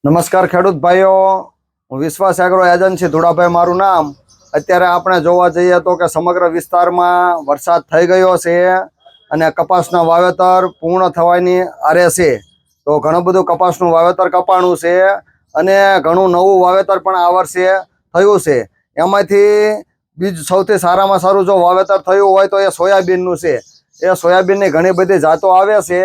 નમસ્કાર ખેડૂત ભાઈઓ, હું વિશ્વાસ એગ્રો એજન્સી ધોળાભાઈ મારું નામ। અત્યારે આપણે જોવા જઈએ તો કે સમગ્ર વિસ્તારમાં વરસાદ થઈ ગયો છે અને કપાસના વાવેતર પૂર્ણ થવાની આરે છે। તો ઘણું બધું કપાસનું વાવેતર કપાણું છે અને ઘણું નવું વાવેતર પણ આ વર્ષે થયું છે। એમાંથી બીજું સૌથી સારામાં સારું જો વાવેતર થયું હોય તો એ સોયાબીનનું છે। એ સોયાબીનની ઘણી બધી જાતો આવે છે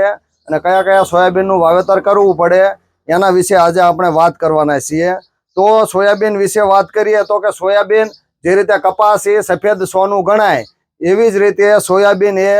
અને કયા કયા સોયાબીનનું વાવેતર કરવું પડે એના વિશે આજે આપણે વાત કરવાના છીએ। તો સોયાબીન વિશે વાત કરીએ તો કે સોયાબીન જે રીતે કપાસ એ સફેદ સોનું ગણાય એવી જ રીતે સોયાબીન એ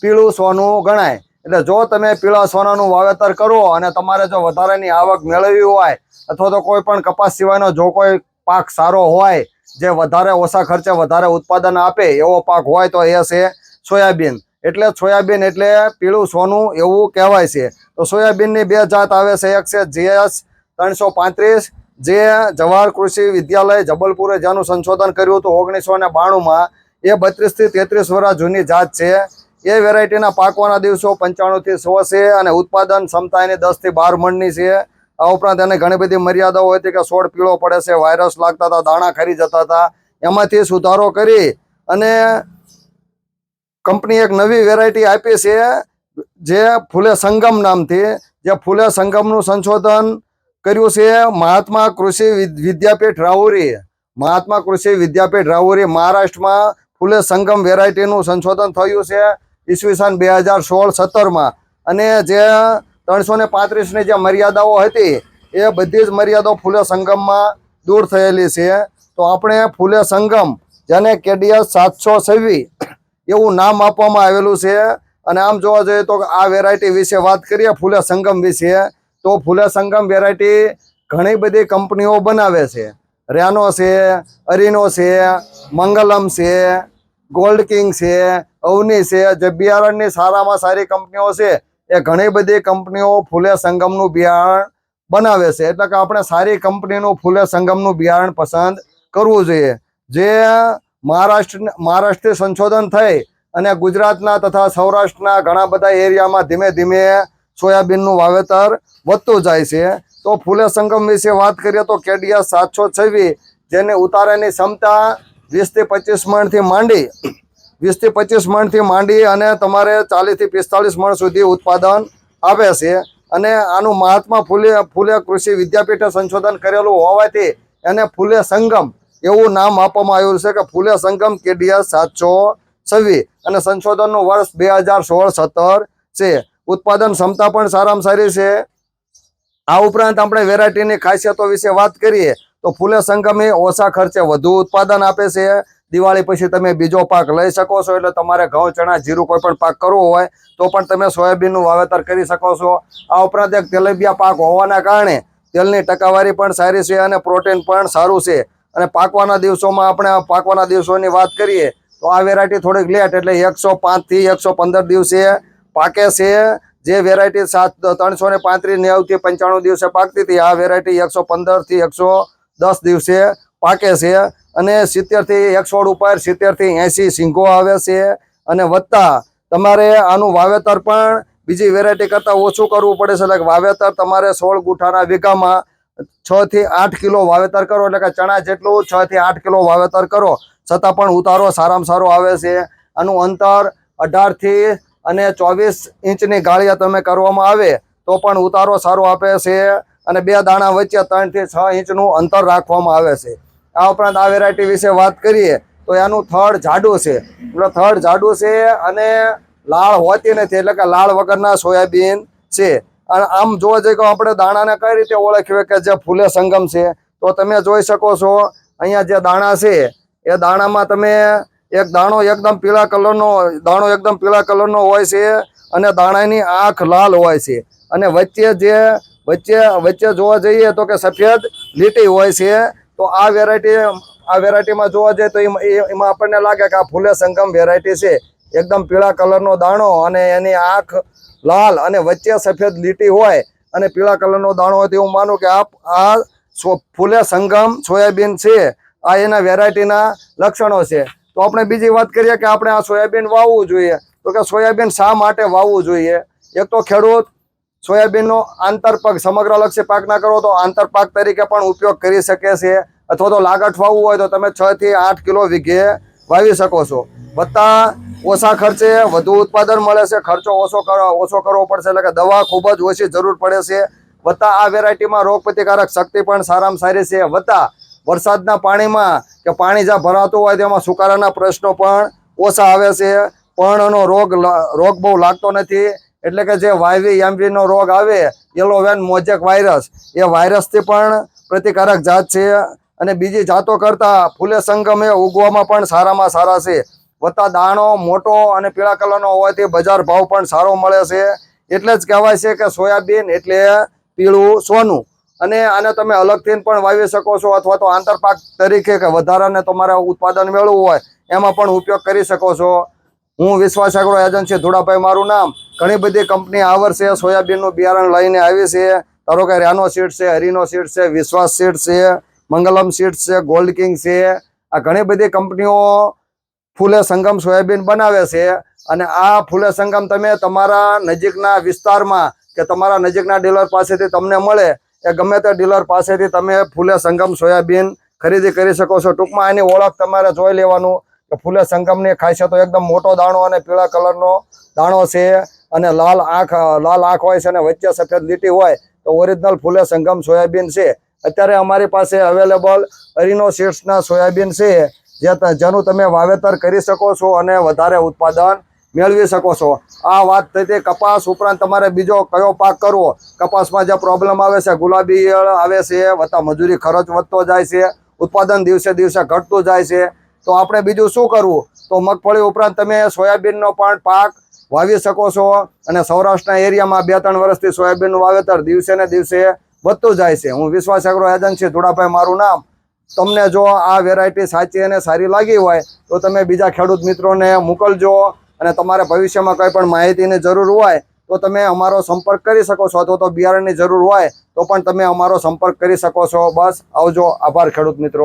પીળું સોનું ગણાય। એટલે જો તમે પીળા સોનાનું વાવેતર કરો અને તમારે જો વધારાની આવક મેળવવી હોય અથવા તો કોઈ પણ કપાસ સિવાયનો જો કોઈ પાક સારો હોય જે વધારે ઓછા ખર્ચે વધારે ઉત્પાદન આપે એવો પાક હોય તો એ છે સોયાબીન। એટલે સોયાબીન એટલે પીળું સોનું એવું કહેવાય છે। તો સોયાબીનની બે જાત આવે છે, એક છે GS 335 જે જવાહર કૃષિ વિદ્યાલય જબલપુરે જેનું સંશોધન કર્યું હતું 1992માં। એ 32 થી 33 વર્ષ જૂની જાત છે। એ વેરાયટીના પાકવાના દિવસો 95 થી 100 છે અને ઉત્પાદન ક્ષમતા એની 10 થી 12 મણની છે। આ ઉપરાંત એને ઘણી બધી મર્યાદાઓ હતી કે છોડ પીળો પડે છે, વાયરસ લાગતા હતા, દાણા ખરી જતા હતા। એમાંથી સુધારો કરી અને કંપની એક નવી વેરાયટી આપી છે જે ફૂલે સંગમ નામથી। જે ફૂલે સંગમનું સંશોધન કર્યું છે મહાત્મા કૃષિ વિદ્યાપીઠ રાહુરી। મહાત્મા કૃષિ વિદ્યાપીઠ રાહુરી મહારાષ્ટ્રમાં ફૂલે સંગમ વેરાયટીનું સંશોધન થયું છે ઈસવીસન 2016-17માં। અને જે 335ની જે મર્યાદાઓ હતી એ બધી જ મર્યાદાઓ ફૂલે સંગમમાં દૂર થયેલી છે। તો આપણે ફૂલે સંગમ જેને KDS 726 એવું નામ આપવામાં આવેલું છે। અને આમ જોવા જઈએ તો આ વેરાયટી વિશે વાત કરીએ ફૂલે સંગમ વિશે તો ફૂલે સંગમ વેરાયટી ઘણી બધી કંપનીઓ બનાવે છે। રેનો છે, અરીનો છે, મંગલમ છે, ગોલ્ડ કિંગ છે, અવની છે, જે બિયારણની સારામાં સારી કંપનીઓ છે એ ઘણી બધી કંપનીઓ ફૂલે સંગમનું બિયારણ બનાવે છે। એટલે કે આપણે સારી કંપનીનું ફૂલે સંગમનું બિયારણ પસંદ કરવું જોઈએ। જે મહારાષ્ટ્રથી સંશોધન થઈ અને ગુજરાતના તથા સૌરાષ્ટ્રના ઘણા બધા એરિયામાં ધીમે ધીમે સોયાબીનનું વાવેતર વધતું જાય છે। તો ફૂલે સંગમ વિશે વાત કરીએ તો KDS 726 જેની ઉતારાની ક્ષમતા 20 થી 25 મણથી માંડી અને તમારે 40 થી 45 મણ સુધી ઉત્પાદન આપે છે। અને આનું મહાત્મા ફૂલે કૃષિ વિદ્યાપીઠે સંશોધન કરેલું હોવાથી એને ફૂલે સંગમ એવું નામ આપવામાં આવ્યું છે કે ફૂલે સંગમ KDS 726 અને સંશોધનનું વર્ષ 2016-17 છે। ઉત્પાદન ક્ષમતા પણ સારામાં સારી છે। આ ઉપરાંત આપણે વેરાયટીની ખાસિયતો વિશે વાત કરીએ તો ફૂલે સંગમ એ ઓછા ખર્ચે વધુ ઉત્પાદન આપે છે। દિવાળી પછી તમે બીજો પાક લઈ શકો છો। એટલે તમારે ઘઉં, ચણા, જીરું કોઈ પણ પાક કરવો હોય તો પણ તમે સોયાબીનનું વાવેતર કરી શકો છો। આ ઉપરાંત એક તેલીબિયા પાક હોવાના કારણે તેલની ટકાવારી પણ સારી છે અને પ્રોટીન પણ સારું છે। અને પાકવાના દિવસોમાં આપણે પાકવાના દિવસોની વાત કરીએ તો આ વેરાયટી થોડીક લેટ એટલે 105 થી 115 દિવસે પાકે છે। જે વેરાયટી 335 90 થી 95 દિવસે પાકતી હતી આ વેરાયટી 115 થી 110 દિવસે પાકે છે। અને 70 થી 100 ઉપર 70 થી 80 સિંગો આવે છે। અને વધતા તમારે આનું વાવેતર પણ બીજી વેરાયટી કરતાં ઓછું કરવું પડે છે। એટલે વાવેતર તમારે 16 ગુઠાના વીઘામાં 6 થી 8 કિલો વાવેતર કરો એટલે કે ચણા જેટલું 6 થી 8 કિલો વાવેતર કરો છતાં પણ ઉતારો સારામાં સારો આવે છે। આનું અંતર 18 થી અને 24 ઇંચની ગાળિયા તમે કરવામાં આવે તો પણ ઉતારો સારો આપે છે। અને બે દાણા વચ્ચે 3 થી 6 ઇંચનું અંતર રાખવામાં આવે છે। આ ઉપરાંત આ વેરાયટી વિશે વાત કરીએ તો એનું થડ જાડું છે। એટલે થડ જાડું છે અને લાળ હોતી નથી એટલે કે લાળ વગરના સોયાબીન છે। અને આમ જોવા જઈએ તો આપણે દાણાને કઈ રીતે ઓળખીએ કે જે ફૂલે સંગમ છે તો તમે જોઈ શકો છો અહીંયા જે દાણા છે એ દાણામાં તમે એક દાણો એકદમ પીળા કલરનો હોય છે અને દાણાની આંખ લાલ હોય છે અને વચ્ચે જોવા જઈએ તો કે સફેદ લીટી હોય છે। તો આ વેરાયટીમાં જોવા જઈએ તો એમાં આપણને લાગે કે આ ફૂલે સંગમ વેરાયટી છે। એકદમ પીળા કલરનો દાણો અને એની આંખ લાલ અને વચ્ચે સફેદ લીટી હોય અને પીળા કલરનો દાણો હોય તો એવું માનું કે આ ફૂલે સંગમ સોયાબીન છે। આ એના વેરાયટીના લક્ષણો છે। તો આપણે બીજી વાત કરીએ કે આપણે આ સોયાબીન વાવવું જોઈએ તો કે સોયાબીન શા માટે વાવવું જોઈએ। એક તો ખેડૂત સોયાબીનનો આંતરપાક સમગ્રલક્ષી પાક ના કરો તો આંતરપાક તરીકે પણ ઉપયોગ કરી શકે છે, અથવા તો લાગઠ વાવવું હોય તો તમે 6 થી 8 કિલો વીઘે વાવી શકો છો. વત્તા ઓછા ખર્ચે વધુ ઉત્પાદન મળે છે. ખર્ચો ઓછો કરવો પડશે, એટલે કે દવા ખૂબ જ ઓછી જરૂર પડે છે. વત્તા આ વેરાયટીમાં રોગ પ્રતિકારક શક્તિ પણ સારામાં સારી છે. વત્તા વરસાદના પાણીમાં કે પાણી જ્યાં ભરાતું હોય તેમાં સુકારાના પ્રશ્નો પણ ઓછા આવે છે. પર્ણનો રોગ બહુ લાગતો નથી. એટલે કે જે વાયવી એમવીનો રોગ આવે, યલો વેન મોઝેક વાયરસ, એ વાયરસથી પણ પ્રતિકારક જાત છે. અને બીજી જાતો કરતાં ફૂલે સંગમ એ ઉગવામાં પણ સારામાં સારા છે. વત્તા દાણો મોટો અને પીળા કલરનો હોવાથી બજાર ભાવ પણ સારો મળે છે. એટલે જ કહેવાય છે કે સોયાબીન એટલે પીળું સોનું. અને આને તમે અલગથી પણ વાવી શકો છો, અથવા તો આંતરપાક તરીકે કે વધારાને તમારે ઉત્પાદન મેળવવું હોય એમાં પણ ઉપયોગ કરી શકો છો. હું વિશ્વાસ એગ્રો એજન્સી ધુડાભાઈ મારું નામ. ઘણી બધી કંપની આ વર્ષે સોયાબીનનું બિયારણ લઈને આવી છે. ધારો કે રેનો સીડ છે, હરીનો સીડ છે, વિશ્વાસ સીડ છે, મંગલમ સીડ્સ છે, ગોલ્ડ કિંગ છે. આ ઘણી બધી કંપનીઓ ફૂલે સંગમ સોયાબીન બનાવે છે. અને આ ફૂલે સંગમ તમે તમારા નજીકના વિસ્તારમાં કે તમારા નજીકના ડીલર પાસેથી તમને મળે એ ગમે તે ડીલર પાસેથી તમે ફૂલે સંગમ સોયાબીન ખરીદી કરી શકો છો. ટૂંકમાં એની ઓળખ તમારે જોઈ લેવાનું કે ફૂલે સંગમની ખાસિયત તો એકદમ મોટો દાણો અને પીળા કલરનો દાણો છે, અને લાલ આંખ હોય છે, અને વચ્ચે સફેદ લીટી હોય તો ઓરિજિનલ ફૂલે સંગમ સોયાબીન છે. અત્યારે અમારી પાસે અવેલેબલ અરીનો સીડ્સના સોયાબીન છે, જેનું તમે વાવેતર કરી શકો છો અને વધારે ઉત્પાદન મેળવી શકો છો. આ વાત થઈ હતી કપાસ ઉપરાંત તમારે બીજો કયો પાક કરવો. કપાસમાં જે પ્રોબ્લેમ આવે છે, ગુલાબી ઈયળ આવે છે, વત્તા મજૂરી ખર્ચ વધતો જાય છે, ઉત્પાદન દિવસે દિવસે ઘટતું જાય છે. તો આપણે બીજું શું કરવું? તો મગફળી ઉપરાંત તમે સોયાબીનનો પણ પાક વાવી શકો છો. અને સૌરાષ્ટ્રના એરિયામાં 2-3 વર્ષથી સોયાબીનનું વાવેતર દિવસે ને દિવસે વધતું જાય છે. હું વિશ્વાસ એગ્રો એજન્સી ધુડાભાઈ મારું નામ. તમને જો આ વેરાયટી સાચી અને સારી લાગી હોય તો તમે બીજા ખેડૂત મિત્રોને મોકલજો. અને તમારે ભવિષ્યમાં કંઈ પણ માહિતીની જરૂર હોય તો તમે અમારો સંપર્ક કરી શકો છો, અથવા તો બિયારણની જરૂર હોય તો પણ તમે અમારો સંપર્ક કરી શકો છો. બસ આવજો. આભાર ખેડૂત મિત્રો.